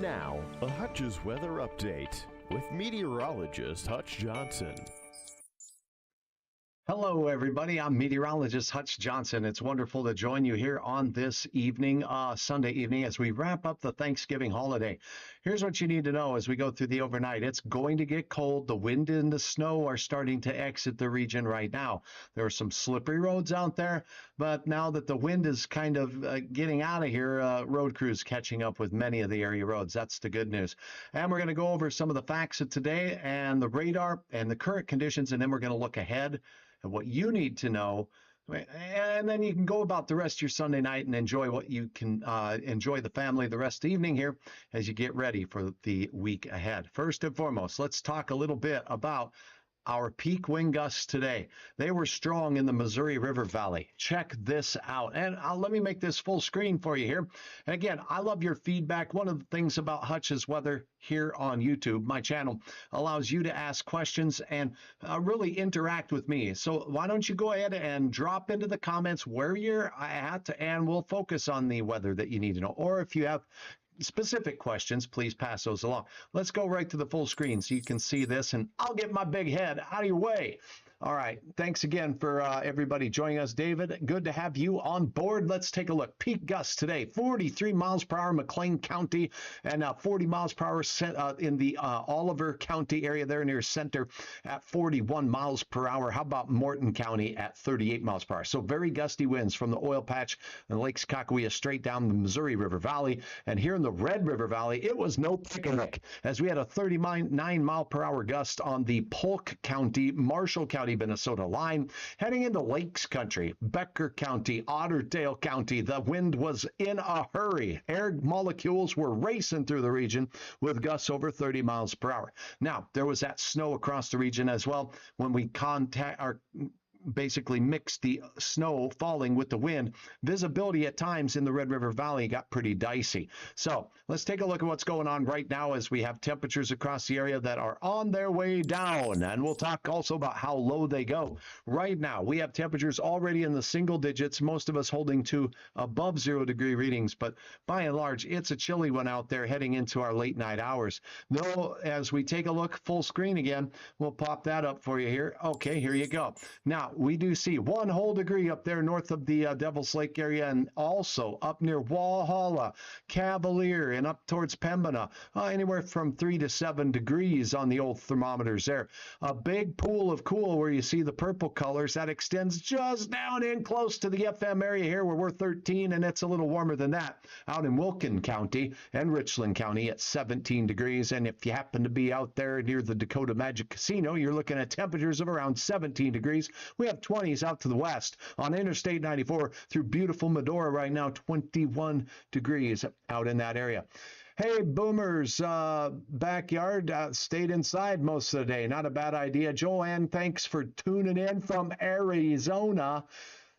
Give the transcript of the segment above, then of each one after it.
Now, a Hutch's weather update with meteorologist Hutch Johnson. Hello, everybody. I'm meteorologist Hutch Johnson. It's wonderful to join you here on this evening, Sunday evening, as we wrap up the Thanksgiving holiday. Here's what you need to know as we go through the overnight. It's going to get cold. The wind and the snow are starting to exit the region right now. There are some slippery roads out there, but now that the wind is kind of getting out of here, road crews catching up with many of the area roads. That's the good news. And we're going to go over some of the facts of today and the radar and the current conditions, and then we're going to look ahead and what you need to know, and then you can go about the rest of your Sunday night and enjoy what you can enjoy the family the rest of the evening here as you get ready for the week ahead. First and foremost, let's talk a little bit about our peak wind gusts today. They were strong in the Missouri River Valley. Check this out. And let me make this full screen for you here. And again, I love your feedback. One of the things about Hutch's Weather here on YouTube, my channel, allows you to ask questions and really interact with me. So why don't you go ahead and drop into the comments where you're at, and we'll focus on the weather that you need to know. Or if you have specific questions, please pass those along. Let's go right to the full screen so you can see this, and I'll get my big head out of your way. All right. Thanks again for everybody joining us. David, good to have you on board. Let's take a look. Peak gusts today, 43 miles per hour, McLean County, and 40 miles per hour in the Oliver County area there near center at 41 miles per hour. How about Morton County at 38 miles per hour? So very gusty winds from the oil patch and Lakes Kakawea straight down the Missouri River Valley. And here in the Red River Valley, it was no picnic as we had a 39 mile per hour gust on the Polk County, Marshall County, Minnesota line. Heading into Lakes Country, Becker County, Otterdale County, the wind was in a hurry. Air molecules were racing through the region with gusts over 30 miles per hour. Now, there was that snow across the region as well. When we basically mixed the snow falling with the wind, visibility at times in the Red River Valley got pretty dicey. So let's take a look at what's going on right now as we have temperatures across the area that are on their way down. And we'll talk also about how low they go. Right now, we have temperatures already in the single digits, most of us holding to above 0 degree readings. But by and large, it's a chilly one out there heading into our late night hours. Though, as we take a look full screen again, we'll pop that up for you here. Okay, here you go. Now, we do see 1 whole degree up there north of the Devil's Lake area, and also up near Walhalla, Cavalier, and up towards Pembina, anywhere from 3 to 7 degrees on the old thermometers there. A big pool of cool where you see the purple colors that extends just down in close to the FM area here where we're 13, and it's a little warmer than that out in Wilkin County and Richland County at 17 degrees. And if you happen to be out there near the Dakota Magic Casino, you're looking at temperatures of around 17 degrees. We have 20s out to the west on Interstate 94 through beautiful Medora right now, 21 degrees out in that area. Hey, Boomer's backyard stayed inside most of the day. Not a bad idea. Joanne, thanks for tuning in from Arizona.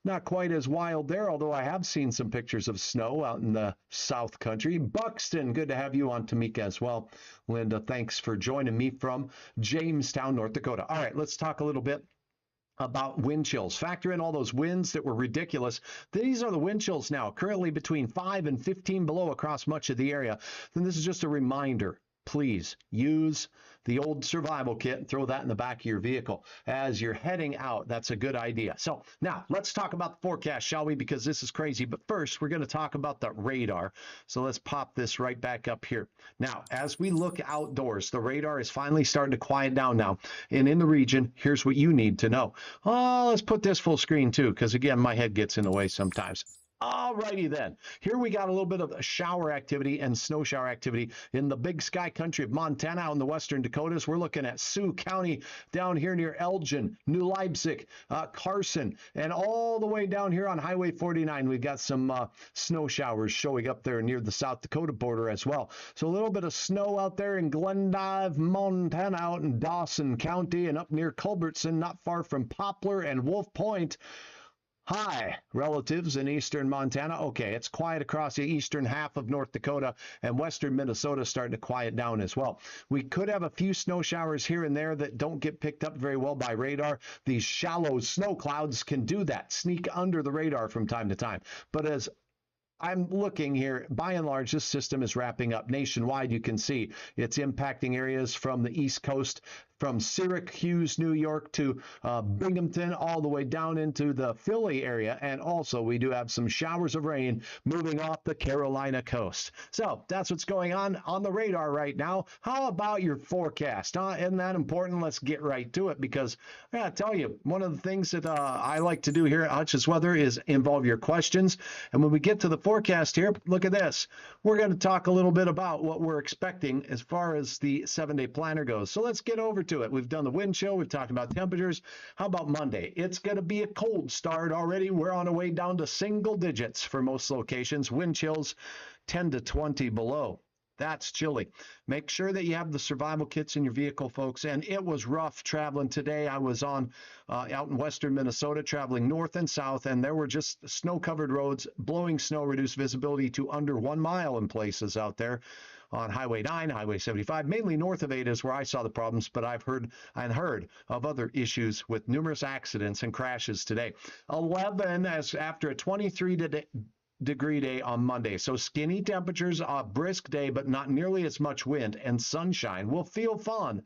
Not quite as wild there, although I have seen some pictures of snow out in the South Country. Buxton, good to have you on, Tamika, as well. Linda, thanks for joining me from Jamestown, North Dakota. All right, let's talk a little bit about wind chills. Factor in all those winds that were ridiculous. These are the wind chills now, currently between 5 and 15 below across much of the area. Then this is just a reminder. Please use the old survival kit and throw that in the back of your vehicle as you're heading out. That's a good idea. So now let's talk about the forecast, shall we? Because this is crazy. But first, we're going to talk about the radar. So let's pop this right back up here. Now, as we look outdoors, the radar is finally starting to quiet down now. And in the region, here's what you need to know. Oh, let's put this full screen too, because again, my head gets in the way sometimes. All righty then. Here we got a little bit of shower activity and snow shower activity in the Big Sky country of Montana out in the western Dakotas. We're looking at Sioux County down here near Elgin, New Leipzig, Carson, and all the way down here on Highway 49. We've got some snow showers showing up there near the South Dakota border as well. So a little bit of snow out there in Glendive, Montana, out in Dawson County, and up near Culbertson, not far from Poplar and Wolf Point. Hi, relatives in eastern Montana. Okay, it's quiet across the eastern half of North Dakota, and western Minnesota starting to quiet down as well. We could have a few snow showers here and there that don't get picked up very well by radar. These shallow snow clouds can do that, sneak under the radar from time to time. But as I'm looking here. By and large, this system is wrapping up nationwide. You can see it's impacting areas from the East Coast, from Syracuse, New York, to Binghamton, all the way down into the Philly area. And also, we do have some showers of rain moving off the Carolina coast. So that's what's going on the radar right now. How about your forecast? Isn't that important? Let's get right to it, because I gotta tell you, one of the things that I like to do here at Hutch's Weather is involve your questions. And when we get to the forecast here, look at this. We're going to talk a little bit about what we're expecting as far as the 7-day planner goes. So let's get over to it. We've done the wind chill. We've talked about temperatures. How about Monday? It's going to be a cold start already. We're on our way down to single digits for most locations. Wind chills 10 to 20 below. That's chilly. Make sure that you have the survival kits in your vehicle, folks. And it was rough traveling today. I was on out in western Minnesota, traveling north and south, and there were just snow-covered roads. Blowing snow reduced visibility to under 1 mile in places out there on Highway 9, Highway 75. Mainly north of 8 is where I saw the problems, but I've heard of other issues with numerous accidents and crashes today. 11 as after a 23-degree day on Monday. So skinny temperatures, a brisk day, but not nearly as much wind, and sunshine will feel fun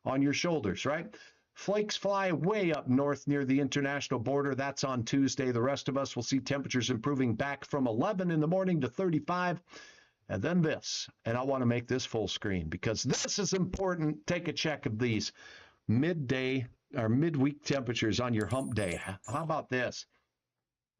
on your shoulders, right? Flakes fly way up north near the international border. That's on Tuesday. The rest of us will see temperatures improving back from 11 in the morning to 35. And then this, and I want to make this full screen because this is important. Take a check of these midday or midweek temperatures on your hump day. How about this?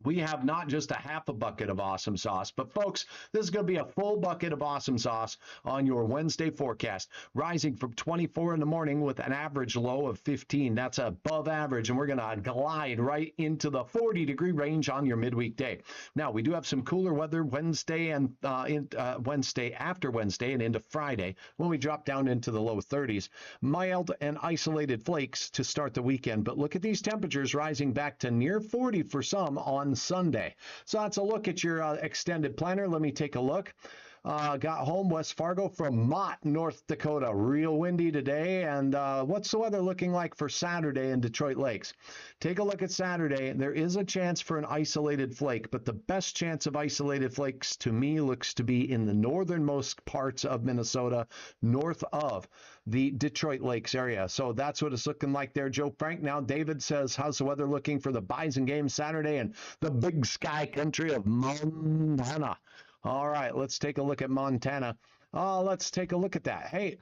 We have not just a half a bucket of awesome sauce, but folks, this is going to be a full bucket of awesome sauce on your Wednesday forecast, rising from 24 in the morning with an average low of 15. That's above average, and we're going to glide right into the 40-degree range on your midweek day. Now, we do have some cooler weather Wednesday and Wednesday after Wednesday and into Friday when we drop down into the low 30s. Mild and isolated flakes to start the weekend, but look at these temperatures rising back to near 40 for some on Sunday. So that's a look at your extended planner. Let me take a look. Got home West Fargo from Mott, North Dakota. Real windy today. And what's the weather looking like for Saturday in Detroit Lakes? Take a look at Saturday. There is a chance for an isolated flake, but the best chance of isolated flakes to me looks to be in the northernmost parts of Minnesota, north of the Detroit Lakes area. So that's what it's looking like there, Joe Frank. Now, David says, how's the weather looking for the Bison game Saturday in the big sky country of Montana? All right, let's take a look at Montana. Let's take a look at that. Hey,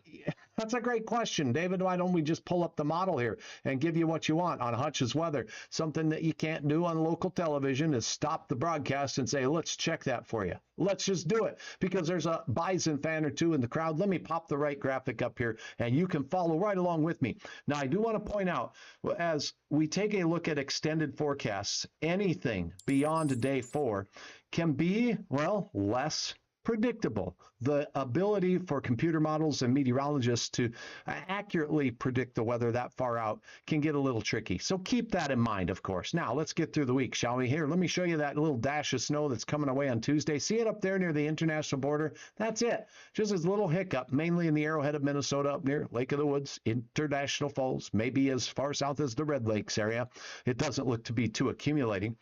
that's a great question, David. Why don't we just pull up the model here and give you what you want on Hutch's Weather? Something that you can't do on local television is stop the broadcast and say, let's check that for you. Let's just do it because there's a Bison fan or two in the crowd. Let me pop the right graphic up here and you can follow right along with me. Now, I do want to point out, as we take a look at extended forecasts, anything beyond day 4 can be, well, less predictable. The ability for computer models and meteorologists to accurately predict the weather that far out can get a little tricky. So keep that in mind, of course. Now, let's get through the week, shall we? Here, let me show you that little dash of snow that's coming away on Tuesday. See it up there near the international border? That's it. Just this little hiccup, mainly in the arrowhead of Minnesota up near Lake of the Woods, International Falls, maybe as far south as the Red Lakes area. It doesn't look to be too accumulating.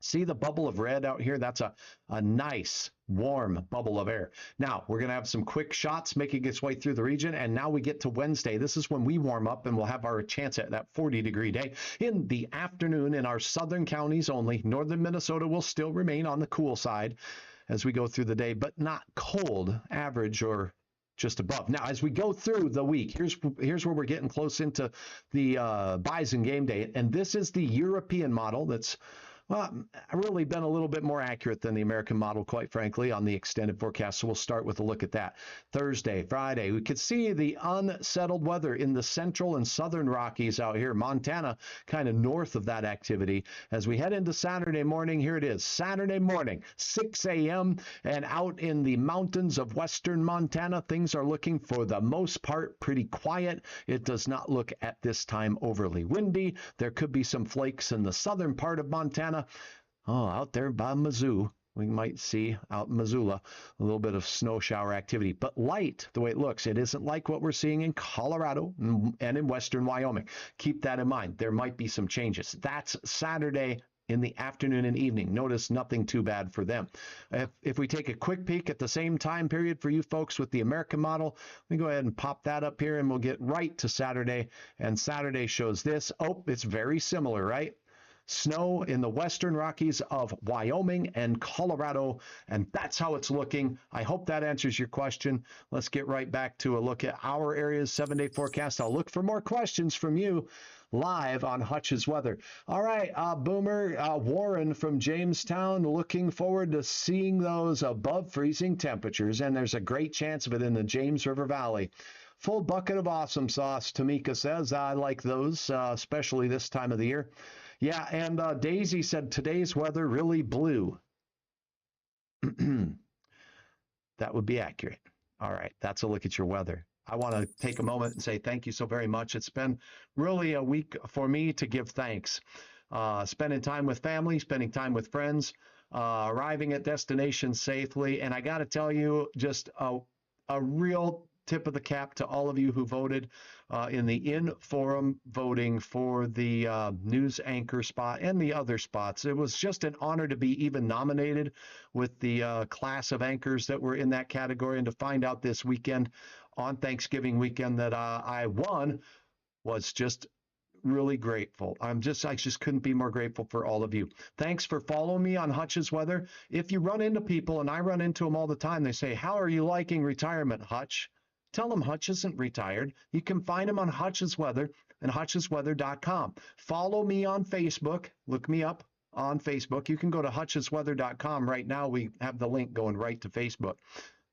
See the bubble of red out here? That's a nice, warm bubble of air. Now, we're going to have some quick shots making its way through the region, and now we get to Wednesday. This is when we warm up, and we'll have our chance at that 40-degree day. In the afternoon, in our southern counties only, northern Minnesota will still remain on the cool side as we go through the day, but not cold, average, or just above. Now, as we go through the week, here's where we're getting close into the Bison game day, and this is the European model that's really been a little bit more accurate than the American model, quite frankly, on the extended forecast. So we'll start with a look at that. Thursday, Friday, we could see the unsettled weather in the central and southern Rockies out here. Montana, kind of north of that activity. As we head into Saturday morning, here it is. Saturday morning, 6 a.m. and out in the mountains of western Montana, things are looking for the most part pretty quiet. It does not look at this time overly windy. There could be some flakes in the southern part of Montana. Out there by Mizzou, we might see out in Missoula a little bit of snow shower activity, but light the way it looks. It isn't like what we're seeing in Colorado and in western Wyoming. Keep that in mind. There might be some changes. That's Saturday in the afternoon and evening. Notice nothing too bad for them. If we take a quick peek at the same time period for you folks with the American model, let me go ahead and pop that up here and we'll get right to Saturday. And Saturday shows this. Oh, it's very similar, right? Snow in the western Rockies of Wyoming and Colorado, and that's how it's looking. I hope that answers your question. Let's get right back to a look at our area's 7-day forecast. I'll look for more questions from you live on Hutch's Weather. All right, Boomer, Warren from Jamestown, looking forward to seeing those above freezing temperatures, and there's a great chance of it in the James River Valley. Full bucket of awesome sauce, Tamika says. I like those, especially this time of the year. Yeah, and Daisy said today's weather really blew. That would be accurate. All right, that's a look at your weather. I want to take a moment and say thank you so very much. It's been really a week for me to give thanks. Spending time with family, spending time with friends, arriving at destination safely. And I got to tell you, just a real tip of the cap to all of you who voted in the in-forum voting for the news anchor spot and the other spots. It was just an honor to be even nominated with the class of anchors that were in that category, and to find out this weekend on Thanksgiving weekend that I won was just really grateful. I just couldn't be more grateful for all of you. Thanks for following me on Hutch's Weather. If you run into people, and I run into them all the time, they say, "How are you liking retirement, Hutch?" Tell them Hutch isn't retired. You can find him on Hutch's Weather and hutchesweather.com. Follow me on Facebook. Look me up on Facebook. You can go to hutchesweather.com right now. We have the link going right to Facebook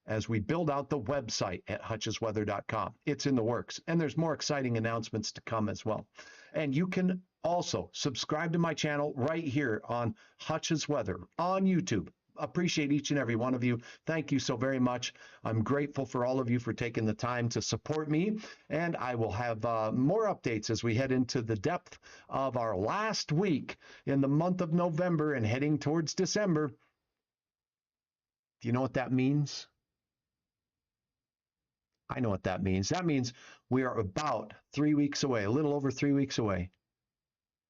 as we build out the website at hutchesweather.com. It's in the works, and there's more exciting announcements to come as well. And you can also subscribe to my channel right here on Hutch's Weather on YouTube. Appreciate each and every one of you. Thank you so very much. I'm grateful for all of you for taking the time to support me, and I will have more updates as we head into the depth of our last week in the month of November and heading towards December. Do you know what that means? I know what that means. That means we are about 3 weeks away, a little over 3 weeks away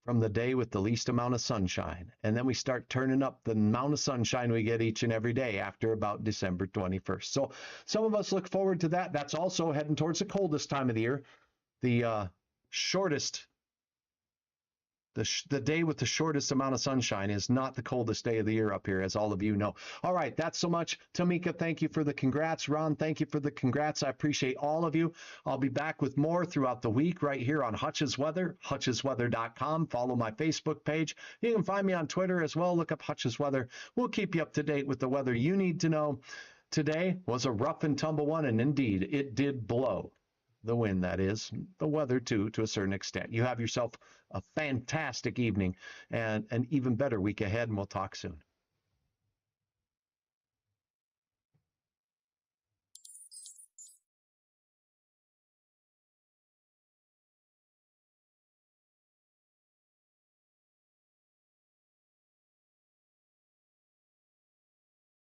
from the day with the least amount of sunshine. And then we start turning up the amount of sunshine we get each and every day after about December 21st. So some of us look forward to that. That's also heading towards the coldest time of the year, the shortest. The day with the shortest amount of sunshine is not the coldest day of the year up here, as all of you know. All right, that's so much. Tamika, thank you for the congrats. Ron, thank you for the congrats. I appreciate all of you. I'll be back with more throughout the week right here on Hutch's Weather, hutchesweather.com. Follow my Facebook page. You can find me on Twitter as well. Look up Hutch's Weather. We'll keep you up to date with the weather you need to know. Today was a rough and tumble one, and indeed, it did blow. The wind, that is, the weather too, to a certain extent. You have yourself a fantastic evening and an even better week ahead, and we'll talk soon.